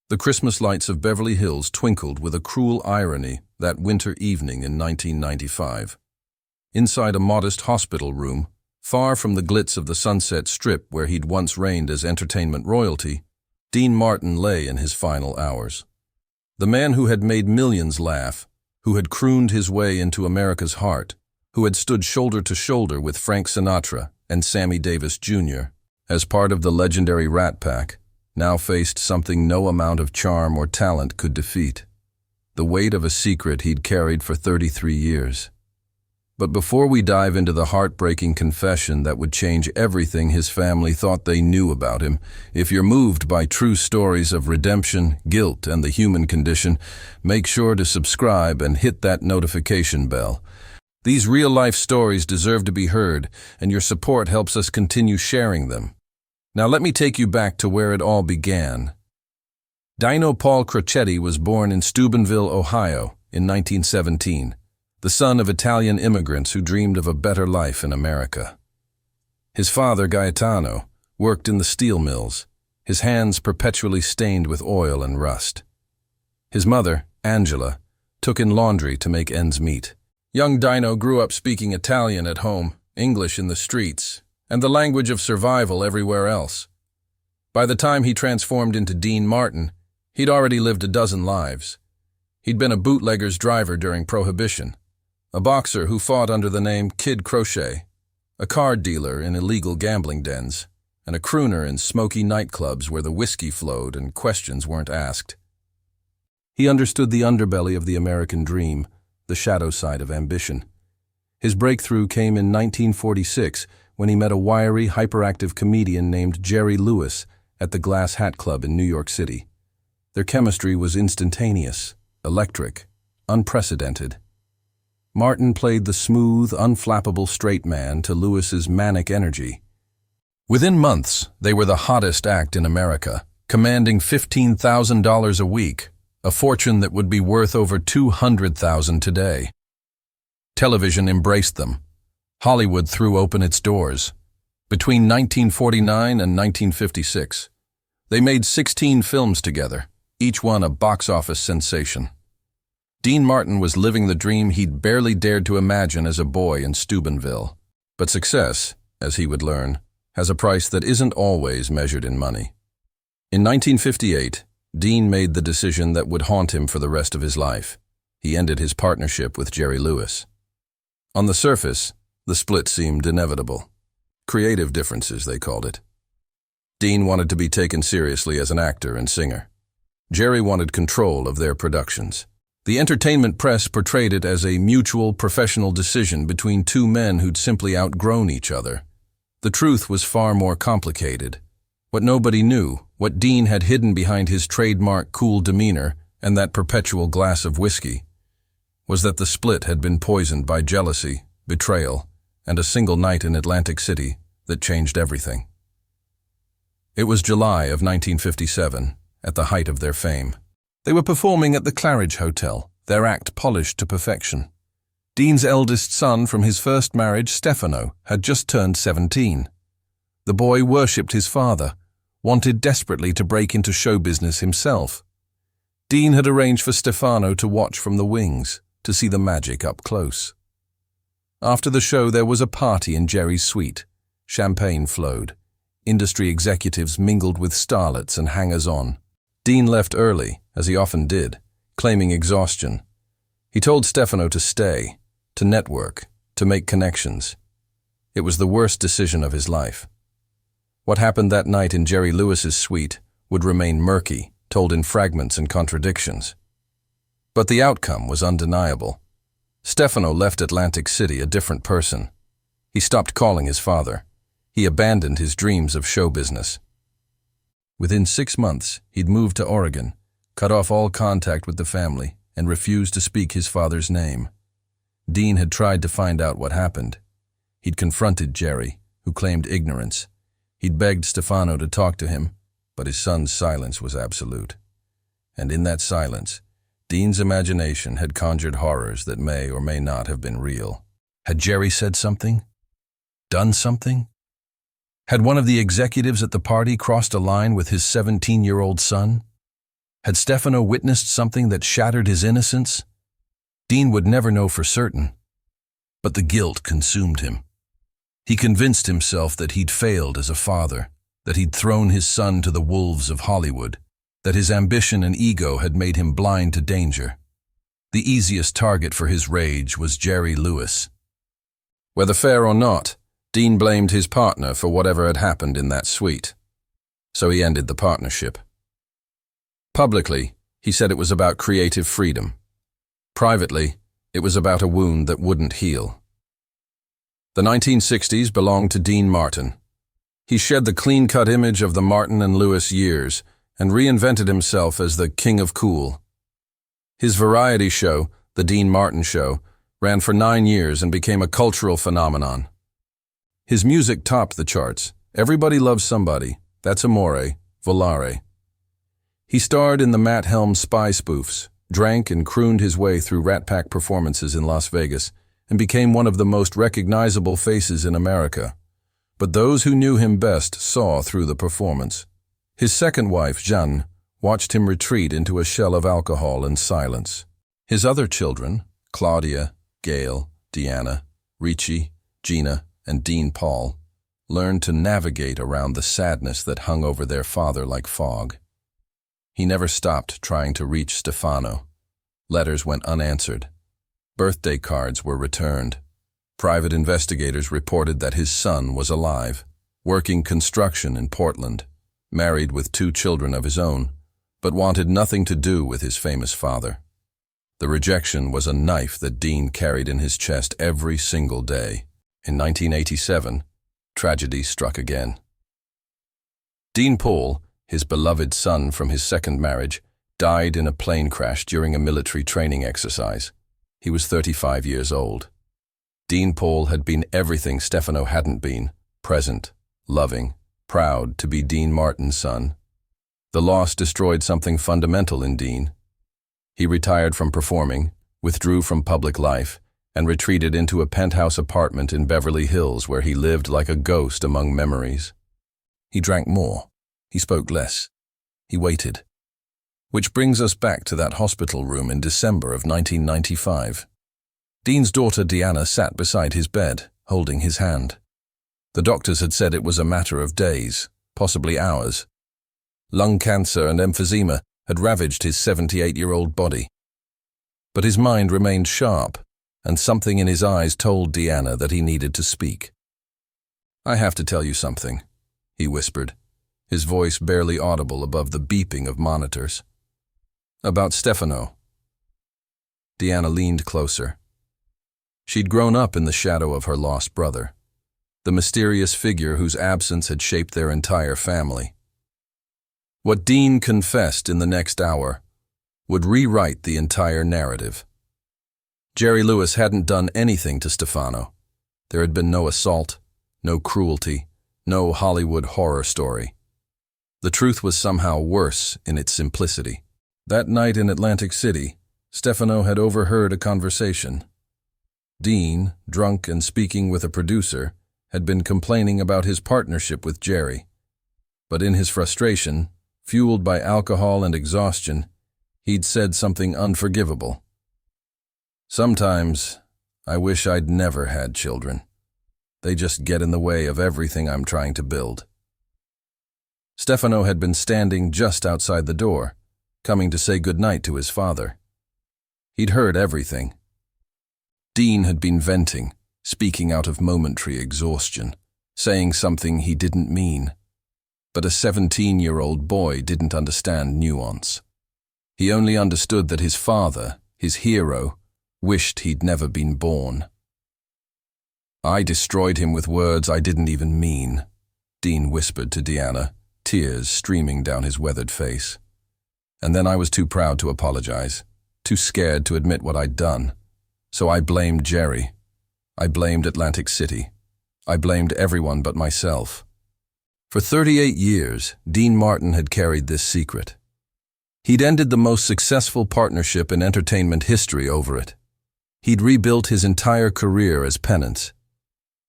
The Christmas lights of Beverly Hills twinkled with a cruel irony that winter evening in 1995. Inside a modest hospital room, far from the glitz of the Sunset Strip where he'd once reigned as entertainment royalty, Dean Martin lay in his final hours. The man who had made millions laugh, who had crooned his way into America's heart, who had stood shoulder to shoulder with Frank Sinatra and Sammy Davis Jr. as part of the legendary Rat Pack, now faced something no amount of charm or talent could defeat: the weight of a secret he'd carried for 33 years. But before we dive into the heartbreaking confession that would change everything his family thought they knew about him, if you're moved by true stories of redemption, guilt, and the human condition, make sure to subscribe and hit that notification bell. These real-life stories deserve to be heard, and your support helps us continue sharing them. Now let me take you back to where it all began. Dino Paul Crocetti was born in Steubenville, Ohio, in 1917. The son of Italian immigrants who dreamed of a better life in America. His father, Gaetano, worked in the steel mills, his hands perpetually stained with oil and rust. His mother, Angela, took in laundry to make ends meet. Young Dino grew up speaking Italian at home, English in the streets, and the language of survival everywhere else. By the time he transformed into Dean Martin, he'd already lived a dozen lives. He'd been a bootlegger's driver during Prohibition, a boxer who fought under the name Kid Crochet, a card dealer in illegal gambling dens, and a crooner in smoky nightclubs where the whiskey flowed and questions weren't asked. He understood the underbelly of the American dream, the shadow side of ambition. His breakthrough came in 1946 when he met a wiry, hyperactive comedian named Jerry Lewis at the Glass Hat Club in New York City. Their chemistry was instantaneous, electric, unprecedented. Martin played the smooth, unflappable straight man to Lewis's manic energy. Within months, they were the hottest act in America, commanding $15,000 a week, a fortune that would be worth over $200,000 today. Television embraced them. Hollywood threw open its doors. Between 1949 and 1956, they made 16 films together, each one a box office sensation. Dean Martin was living the dream he'd barely dared to imagine as a boy in Steubenville. But success, as he would learn, has a price that isn't always measured in money. In 1958, Dean made the decision that would haunt him for the rest of his life. He ended his partnership with Jerry Lewis. On the surface, the split seemed inevitable. Creative differences, they called it. Dean wanted to be taken seriously as an actor and singer. Jerry wanted control of their productions. The entertainment press portrayed it as a mutual professional decision between two men who'd simply outgrown each other. The truth was far more complicated. What nobody knew, what Dean had hidden behind his trademark cool demeanor and that perpetual glass of whiskey, was that the split had been poisoned by jealousy, betrayal, and a single night in Atlantic City that changed everything. It was July of 1957, at the height of their fame. They were performing at the Claridge Hotel, their act polished to perfection. Dean's eldest son from his first marriage, Stefano, had just turned 17. The boy worshipped his father, wanted desperately to break into show business himself. Dean had arranged for Stefano to watch from the wings, to see the magic up close. After the show, there was a party in Jerry's suite. Champagne flowed. Industry executives mingled with starlets and hangers-on. Dean left early, as he often did, claiming exhaustion. He told Stefano to stay, to network, to make connections. It was the worst decision of his life. What happened that night in Jerry Lewis's suite would remain murky, told in fragments and contradictions. But the outcome was undeniable. Stefano left Atlantic City a different person. He stopped calling his father. He abandoned his dreams of show business. Within 6 months, he'd moved to Oregon, cut off all contact with the family, and refused to speak his father's name. Dean had tried to find out what happened. He'd confronted Jerry, who claimed ignorance. He'd begged Stefano to talk to him, but his son's silence was absolute. And in that silence, Dean's imagination had conjured horrors that may or may not have been real. Had Jerry said something? Done something? Had one of the executives at the party crossed a line with his 17-year-old son? Had Stefano witnessed something that shattered his innocence? Dean would never know for certain, but the guilt consumed him. He convinced himself that he'd failed as a father, that he'd thrown his son to the wolves of Hollywood, that his ambition and ego had made him blind to danger. The easiest target for his rage was Jerry Lewis. Whether fair or not, Dean blamed his partner for whatever had happened in that suite. So he ended the partnership. Publicly, he said it was about creative freedom. Privately, it was about a wound that wouldn't heal. The 1960s belonged to Dean Martin. He shed the clean-cut image of the Martin and Lewis years and reinvented himself as the king of cool. His variety show, The Dean Martin Show, ran for 9 years and became a cultural phenomenon. His music topped the charts. Everybody Loves Somebody, That's Amore, Volare. He starred in the Matt Helms spy spoofs, drank and crooned his way through Rat Pack performances in Las Vegas, and became one of the most recognizable faces in America. But those who knew him best saw through the performance. His second wife, Jeanne, watched him retreat into a shell of alcohol and silence. His other children, Claudia, Gail, Deanna, Richie, Gina, and Dean Paul, learned to navigate around the sadness that hung over their father like fog. He never stopped trying to reach Stefano. Letters went unanswered. Birthday cards were returned. Private investigators reported that his son was alive, working construction in Portland, married with 2 children of his own, but wanted nothing to do with his famous father. The rejection was a knife that Dean carried in his chest every single day. In 1987, tragedy struck again. Dean Paul, his beloved son from his second marriage, died in a plane crash during a military training exercise. He was 35 years old. Dean Paul had been everything Stefano hadn't been: present, loving, proud to be Dean Martin's son. The loss destroyed something fundamental in Dean. He retired from performing, withdrew from public life, and retreated into a penthouse apartment in Beverly Hills where he lived like a ghost among memories. He drank more. He spoke less. He waited. Which brings us back to that hospital room in December of 1995. Dean's daughter Deanna sat beside his bed, holding his hand. The doctors had said it was a matter of days, possibly hours. Lung cancer and emphysema had ravaged his 78-year-old body. But his mind remained sharp, and something in his eyes told Deanna that he needed to speak. "I have to tell you something," he whispered, his voice barely audible above the beeping of monitors. "About Stefano." Deanna leaned closer. She'd grown up in the shadow of her lost brother, the mysterious figure whose absence had shaped their entire family. What Dean confessed in the next hour would rewrite the entire narrative. Jerry Lewis hadn't done anything to Stefano. There had been no assault, no cruelty, no Hollywood horror story. The truth was somehow worse in its simplicity. That night in Atlantic City, Stefano had overheard a conversation. Dean, drunk and speaking with a producer, had been complaining about his partnership with Jerry. But in his frustration, fueled by alcohol and exhaustion, he'd said something unforgivable. "Sometimes, I wish I'd never had children. They just get in the way of everything I'm trying to build." Stefano had been standing just outside the door, coming to say goodnight to his father. He'd heard everything. Dean had been venting, speaking out of momentary exhaustion, saying something he didn't mean. But a 17-year-old boy didn't understand nuance. He only understood that his father, his hero, wished he'd never been born. "I destroyed him with words I didn't even mean," Dean whispered to Deanna, tears streaming down his weathered face. "And then I was too proud to apologize, too scared to admit what I'd done. So I blamed Jerry. I blamed Atlantic City. I blamed everyone but myself." For 38 years, Dean Martin had carried this secret. He'd ended the most successful partnership in entertainment history over it. He'd rebuilt his entire career as penance.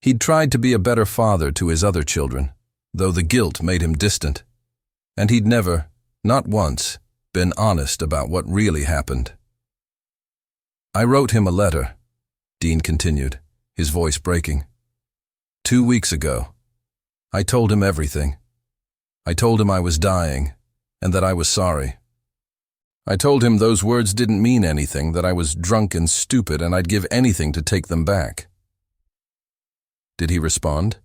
He'd tried to be a better father to his other children, though the guilt made him distant. And he'd never, not once, been honest about what really happened. I wrote him a letter, Dean continued, his voice breaking. 2 weeks ago. I told him everything. I told him I was dying, and that I was sorry. I told him those words didn't mean anything, that I was drunk and stupid, and I'd give anything to take them back. Did he respond?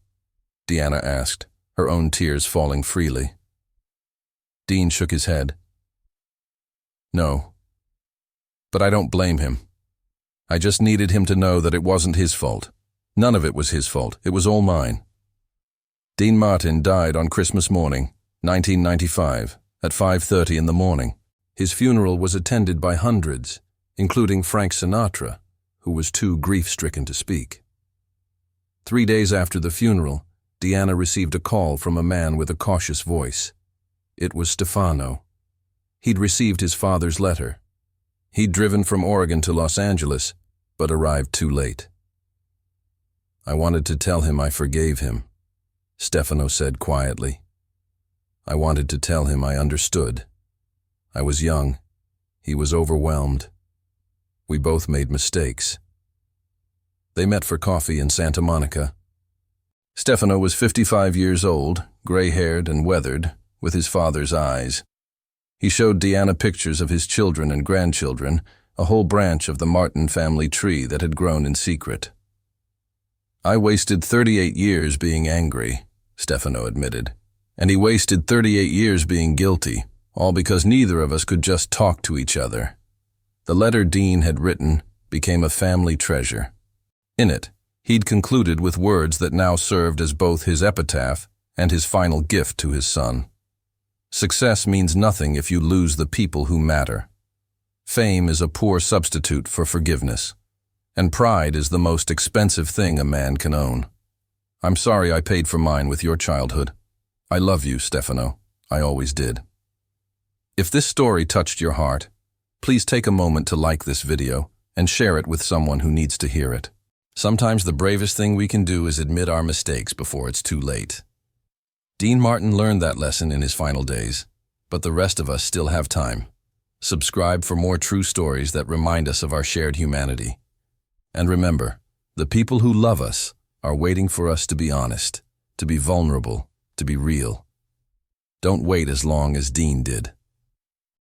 Deanna asked, her own tears falling freely. Dean shook his head. No. But I don't blame him. I just needed him to know that it wasn't his fault. None of it was his fault. It was all mine. Dean Martin died on Christmas morning, 1995, at 5:30 in the morning. His funeral was attended by hundreds, including Frank Sinatra, who was too grief-stricken to speak. 3 days after the funeral, Deanna received a call from a man with a cautious voice. It was Stefano. He'd received his father's letter. He'd driven from Oregon to Los Angeles, but arrived too late. I wanted to tell him I forgave him, Stefano said quietly. I wanted to tell him I understood. I was young. He was overwhelmed. We both made mistakes. They met for coffee in Santa Monica. Stefano was 55 years old, gray-haired and weathered, with his father's eyes. He showed Deanna pictures of his children and grandchildren, a whole branch of the Martin family tree that had grown in secret. I wasted 38 years being angry, Stefano admitted, and he wasted 38 years being guilty, all because neither of us could just talk to each other. The letter Dean had written became a family treasure. In it, he'd concluded with words that now served as both his epitaph and his final gift to his son. Success means nothing if you lose the people who matter. Fame is a poor substitute for forgiveness, and pride is the most expensive thing a man can own. I'm sorry I paid for mine with your childhood. I love you, Stefano. I always did. If this story touched your heart, please take a moment to like this video and share it with someone who needs to hear it. Sometimes the bravest thing we can do is admit our mistakes before it's too late. Dean Martin learned that lesson in his final days, but the rest of us still have time. Subscribe for more true stories that remind us of our shared humanity. And remember, the people who love us are waiting for us to be honest, to be vulnerable, to be real. Don't wait as long as Dean did.